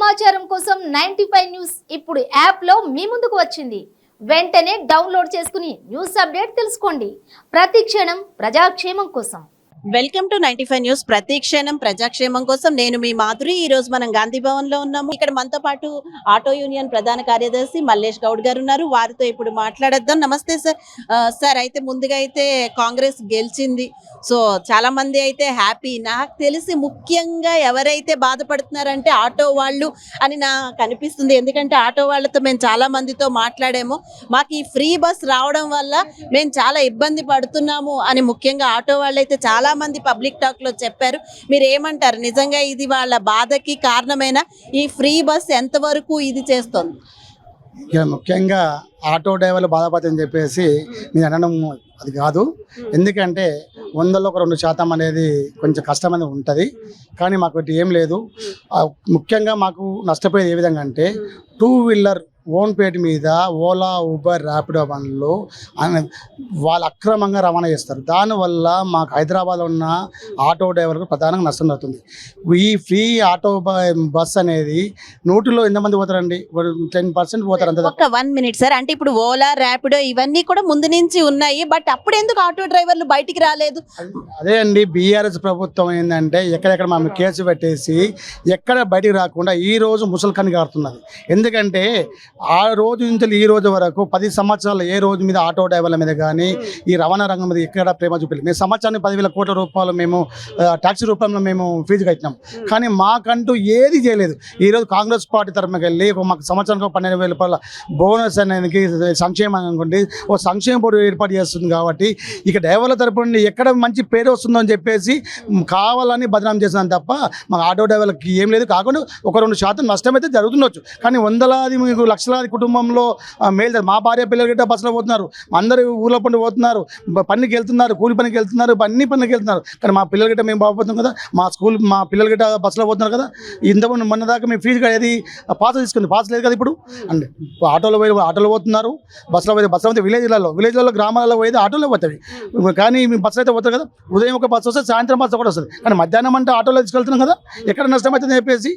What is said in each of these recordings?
సమాచారం కోసం 95 న్యూస్ ఇప్పుడు యాప్లో మీ ముందుకు వచ్చింది. వెంటనే డౌన్లోడ్ చేసుకుని న్యూస్ అప్డేట్ తెలుసుకోండి. ప్రతి క్షణం ప్రజాక్షేమం కోసం. Welcome to 95 news. ప్రతిక్షణం ప్రజాక్షేమం కోసం నేను మీ మాధురి. ఈ రోజు మనం గాంధీ భవన్ లో ఉన్నాము. ఇక్కడ మనతో పాటు ఆటో యూనియన్ ప్రధాన కార్యదర్శి మల్లేష్ గౌడ్ గారు ఉన్నారు. వారితో ఇప్పుడు మాట్లాడేద్దాం. నమస్తే సార్. సార్, అయితే ముందుగా అయితే కాంగ్రెస్ గెలిచింది, సో చాలా మంది అయితే హ్యాపీ. నాకు తెలిసి ముఖ్యంగా ఎవరైతే బాధపడుతున్నారంటే ఆటో వాళ్ళు అని నాకు అనిపిస్తుంది. ఎందుకంటే ఆటో వాళ్ళతో మేము చాలా మందితో మాట్లాడాము. మాకు ఈ ఫ్రీ బస్ రావడం వల్ల మేము చాలా ఇబ్బంది పడుతున్నాము అని ముఖ్యంగా ఆటో వాళ్ళు అయితే చాలా మంది పబ్లిక్ టాక్ లో చెప్పారు. మీరు ఏమంటారు? నిజంగా ఇది వాళ్ళ బాధకి కారణమైన ఈ ఫ్రీ బస్ ఎంతవరకు ఇది చేస్తుంది? ముఖ్యంగా ఆటో డ్రైవర్లు బాధపడని చెప్పేసి నేను అనడం అది కాదు. ఎందుకంటే 100లో ఒక 2% అనేది కొంచెం కష్టమనేది ఉంటుంది. కానీ మాకు ఏం లేదు. ముఖ్యంగా మాకు నష్టపోయేది ఏ విధంగా అంటే 2 వీలర్ ఓన్ పేట మీద ఓలా, ఊబర్, ర్యాపిడో బండ్లు వాళ్ళు అక్రమంగా రవాణా చేస్తారు. దానివల్ల మాకు హైదరాబాద్లో ఉన్న ఆటో డ్రైవర్లకు ప్రధానంగా నష్టం జరుగుతుంది. ఈ ఫ్రీ ఆటో బస్ అనేది 100లో ఎంతమంది పోతారండి? 10% పోతారు అంతే. ఒక 1 మినిట్ సార్. అంటే ఇప్పుడు ఓలా, ర్యాపిడో ఇవన్నీ కూడా ముందు నుంచి ఉన్నాయి, బట్ అప్పుడు ఎందుకు ఆటో డ్రైవర్లు బయటికి రాలేదు? అదే అండి, బీఆర్ఎస్ ప్రభుత్వం ఏంటంటే ఎక్కడెక్కడ మేము కేసు పెట్టేసి ఎక్కడ బయటికి రాకుండా ఈ రోజు ముసలికని కారుతున్నది. ఎందుకంటే ఆ రోజు నుంచి ఈ రోజు వరకు 10 సంవత్సరాలు ఏ రోజు మీద ఆటో డ్రైవర్ల మీద కానీ ఈ రవాణా రంగం మీద ఎక్కడ ప్రేమ చూపలేదు. మేము సంవత్సరానికి 10,000 కోట్ల రూపాయలు మేము ట్యాక్సీ రూపంలో మేము ఫీజు కట్టినాం. కానీ మాకంటూ ఏది చేయలేదు. ఈరోజు కాంగ్రెస్ పార్టీ తరఫునకి వెళ్ళి మాకు సంవత్సరానికి 12,000 రూపాయల బోనస్ అనేది సంక్షేమం అనుకోండి ఓ సంక్షేమ బోర్డు ఏర్పాటు చేస్తుంది. కాబట్టి ఇక డ్రైవర్ల తరపు నుండి ఎక్కడ మంచి పేరు వస్తుందో అని చెప్పేసి కావాలని బదనాం చేస్తున్నాను తప్ప మాకు ఆటో డ్రైవర్లకి ఏం లేదు. కాకుండా ఒక 2% నష్టం అయితే జరుగుతుండొచ్చు. కానీ వందలాది మీకు లక్షలాది కుటుంబంలో మేలు. మా భార్య పిల్లలు గిట్ట బస్సులో పోతున్నారు, అందరూ ఊళ్ళో పండి పోతున్నారు, పనికి వెళ్తున్నారు, కూలి పనికి వెళ్తున్నారు, అన్ని పనికి వెళ్తున్నారు. కానీ మా పిల్లల గిట్ట మేము బాగుపోతున్నాం కదా, మా పిల్లల గిట్ట బస్సులో పోతున్నారు కదా. ఇంతకుముందు మొన్న దాకా మేము ఫీజు అది పాస్ తీసుకుంది, పాస్ లేదు కదా ఇప్పుడు. అంటే ఆటోలో పోతున్నారు, బస్సులో అయితే విలేజ్లలో గ్రామాలలో పోయేది ఆటోలో పోతుంది. కానీ మీ బస్సులో అయితే పోతారు కదా. ఉదయం ఒక బస్సు వస్తే సాయంత్రం బస్సు కూడా వస్తుంది. కానీ మధ్యాహ్నం అంటే ఆటోలో తీసుకెళ్తున్నాం కదా, ఎక్కడ నష్టం అవుతుంది చెప్పేసి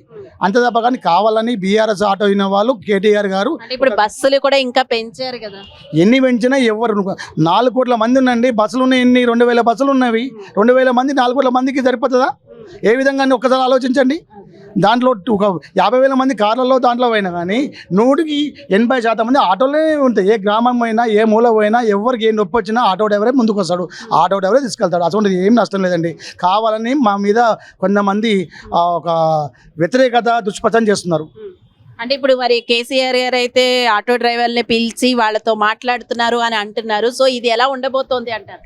అంతే తప్ప. కానీ కావాలని బీఆర్ఎస్ ఆటో అయిన వాళ్ళు కేటీఆర్ గారు ఇప్పుడు బస్సులు కూడా ఇంకా పెంచారు కదా. ఎన్ని పెంచినా ఎవరు 4 కోట్ల మంది ఉండండి, బస్సులు ఉన్నాయి. ఎన్ని 2,000 బస్సులు ఉన్నవి. 2,000 మంది 4 కోట్ల మందికి సరిపోతుందా? ఏ విధంగా ఒక్కసారి ఆలోచించండి. దాంట్లో ఒక 50,000 మంది కార్లలో దాంట్లో పోయినా కానీ 100కి 80% మంది ఆటోలోనే ఉంటాయి. ఏ గ్రామం అయినా ఏ మూల పోయినా ఎవరికి ఏ నొప్పి వచ్చినా ఆటో డ్రైవరే ముందుకు వస్తాడు, ఆటో డ్రైవరే తీసుకెళ్తాడు. అటువంటి ఏం నష్టం లేదండి. కావాలని మా మీద కొంతమంది ఒక వ్యతిరేకత దుష్ప్రచారం చేస్తున్నారు. అంటే ఇప్పుడు మరి కేసీఆర్ గారు అయితే ఆటో డ్రైవర్ని పిలిచి వాళ్ళతో మాట్లాడుతున్నారు అని అంటున్నారు. సో ఇది ఎలా ఉండబోతోంది అంటారు?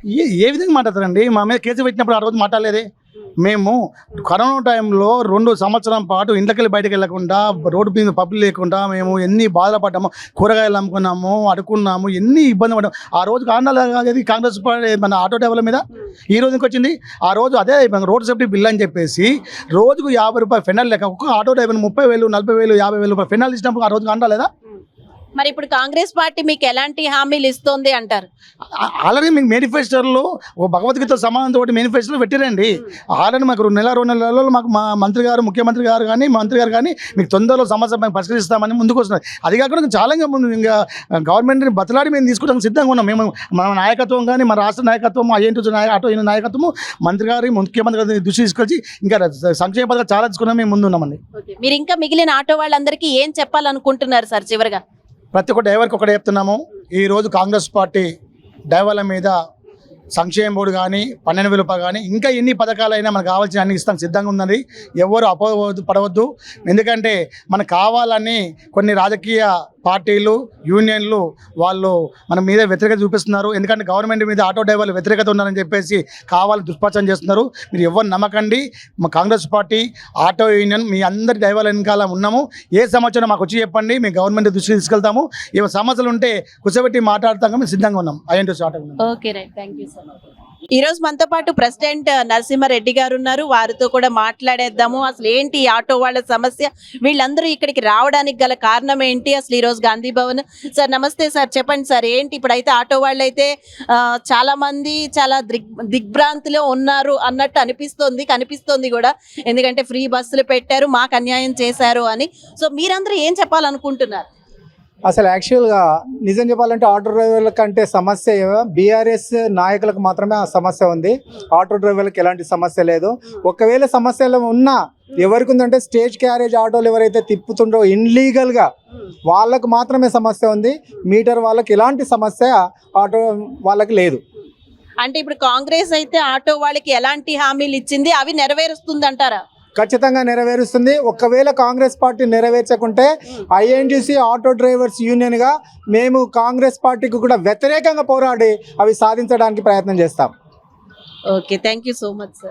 ఏ విధంగా మాట్లాడతారండి? మా మీద కేసు పెట్టినప్పుడు ఆ రోజు మాట్లాడలేదే. మేము కరోనా టైంలో 2 సంవత్సరం పాటు ఇంట్లోకెళ్ళి బయటకు వెళ్ళకుండా రోడ్డు మీద పబ్లిక్ లేకుండా మేము ఎన్ని బాధలు పడ్డాము. కూరగాయలు అమ్ముకున్నాము, అడుక్కున్నాము, ఎన్ని ఇబ్బంది పడ్డాము. ఆ రోజు కారణాలు కాంగ్రెస్ పార్టీ మన ఆటో డ్రైవర్ల మీద ఈ రోజు ఇంకొచ్చింది. ఆ రోజు అదే రోడ్ సేఫ్టీ బిల్ అని చెప్పేసి రోజుకు 50 రూపాయలు ఫెనల్ లెక్క ఒక్క ఆటో డ్రైవర్ 30,000, 40,000, 50,000 రూపాయలు ఫెనల్ ఇచ్చినప్పుడు ఆ రోజు కారణాలేదా? మరి ఇప్పుడు కాంగ్రెస్ పార్టీ మీకు ఎలాంటి హామీలు ఇస్తుంది అంటారు? ఆల్రెడీ మీకు మేనిఫెస్టోలో ఓ భగవద్గీత సమానంతో మేనిఫెస్టోలో పెట్టిరండి. ఆల్రెడీ మాకు 2 నెలల్లో మాకు మా మంత్రి గారు, ముఖ్యమంత్రి గారు కానీ మంత్రి గారు కానీ మీకు తొందరలో సమస్య మేము పరిష్కరిస్తామని ముందుకు వస్తున్నారు. అది కాకుండా చాలా ముందు ఇంకా గవర్నమెంట్ని బతలాడి మేము తీసుకోవడానికి సిద్ధంగా ఉన్నాం. మేము మన నాయకత్వం కానీ మన రాష్ట్ర నాయకత్వం, ఆటో నాయకత్వము, మంత్రి గారి, ముఖ్యమంత్రి గారి దృష్టి తీసుకొచ్చి ఇంకా సంక్షేమ పథకాలు చాలా తీసుకున్నాం. మేము ముందు ఉన్నామండి. మీరు ఇంకా మిగిలిన ఆటో వాళ్ళందరికీ ఏం చెప్పాలనుకుంటున్నారు సార్ చివరిగా? ప్రతి ఒక్క డ్రైవర్కి ఒకటే చెప్తున్నాము. ఈరోజు కాంగ్రెస్ పార్టీ డ్రైవర్ల మీద సంక్షేమ బోర్డు కానీ 12,000 రూపాయలు కానీ ఇంకా ఎన్ని పథకాలైనా మనకు కావాల్సిన అన్ని ఇస్తాం సిద్ధంగా ఉందండి. ఎవరు పడవద్దు. ఎందుకంటే మనకు కావాలని కొన్ని రాజకీయ పార్టీలు, యూనియన్లు వాళ్ళు మన మీద వ్యతిరేకత చూపిస్తున్నారు. ఎందుకంటే గవర్నమెంట్ మీద ఆటో డ్రైవర్లు వ్యతిరేకత ఉన్నారని చెప్పేసి కావాలి దుష్ప్రచారం చేస్తున్నారు. మీరు ఎవరు నమ్మకండి. మా కాంగ్రెస్ పార్టీ, ఆటో యూనియన్ మీ అందరి డ్రైవర్ల వెనకాల ఉన్నాము. ఏ సమస్యను మాకు వచ్చి చెప్పండి, మీ గవర్నమెంట్ దృష్టికి తీసుకెళ్తాము. ఏ సమస్యలు ఉంటే కూర్చోబెట్టి మాట్లాడతాం. మేము సిద్ధంగా ఉన్నాం. INTUC auto. Okay right, thank you so much. ఈ రోజు మనతో పాటు ప్రెసిడెంట్ నరసింహారెడ్డి గారు ఉన్నారు. వారితో కూడా మాట్లాడేద్దాము. అసలు ఏంటి ఈ ఆటో వాళ్ళ సమస్య, వీళ్ళందరూ ఇక్కడికి రావడానికి గల కారణం ఏంటి, అసలు ఈ రోజు గాంధీ భవన్. సార్ నమస్తే సార్, చెప్పండి సార్ ఏంటి ఇప్పుడైతే ఆటో వాళ్ళు అయితే చాలా మంది చాలా దిగ్భ్రాంతిలో ఉన్నారు అన్నట్టు కనిపిస్తోంది కూడా. ఎందుకంటే ఫ్రీ బస్సులు పెట్టారు, మాకు అన్యాయం చేశారు అని. సో మీరందరూ ఏం చెప్పాలనుకుంటున్నారు? అసలు యాక్చువల్గా నిజం చెప్పాలంటే ఆటో డ్రైవర్ల కంటే సమస్య బీఆర్ఎస్ నాయకులకు మాత్రమే ఆ సమస్య ఉంది. ఆటో డ్రైవర్లకు ఎలాంటి సమస్య లేదు. ఒకవేళ సమస్యలు ఉన్నా ఎవరికి ఉందంటే స్టేజ్ క్యారేజ్ ఆటోలు ఎవరైతే తిప్పుతుండో ఇన్లీగల్గా వాళ్ళకు మాత్రమే సమస్య ఉంది. మీటర్ వాళ్ళకి ఎలాంటి సమస్య ఆటో వాళ్ళకి లేదు. అంటే ఇప్పుడు కాంగ్రెస్ అయితే ఆటో వాళ్ళకి ఎలాంటి హామీలు ఇచ్చింది, అవి నెరవేరుస్తుంది అంటారా? ఖచ్చితంగా నెరవేరుస్తుంది. ఒకవేళ కాంగ్రెస్ పార్టీ నెరవేర్చకుంటే ఐఎన్టీసీ ఆటో డ్రైవర్స్ యూనియన్గా మేము కాంగ్రెస్ పార్టీకి కూడా వ్యతిరేకంగా పోరాడి అవి సాధించడానికి ప్రయత్నం చేస్తాం. Okay, thank you so much sir.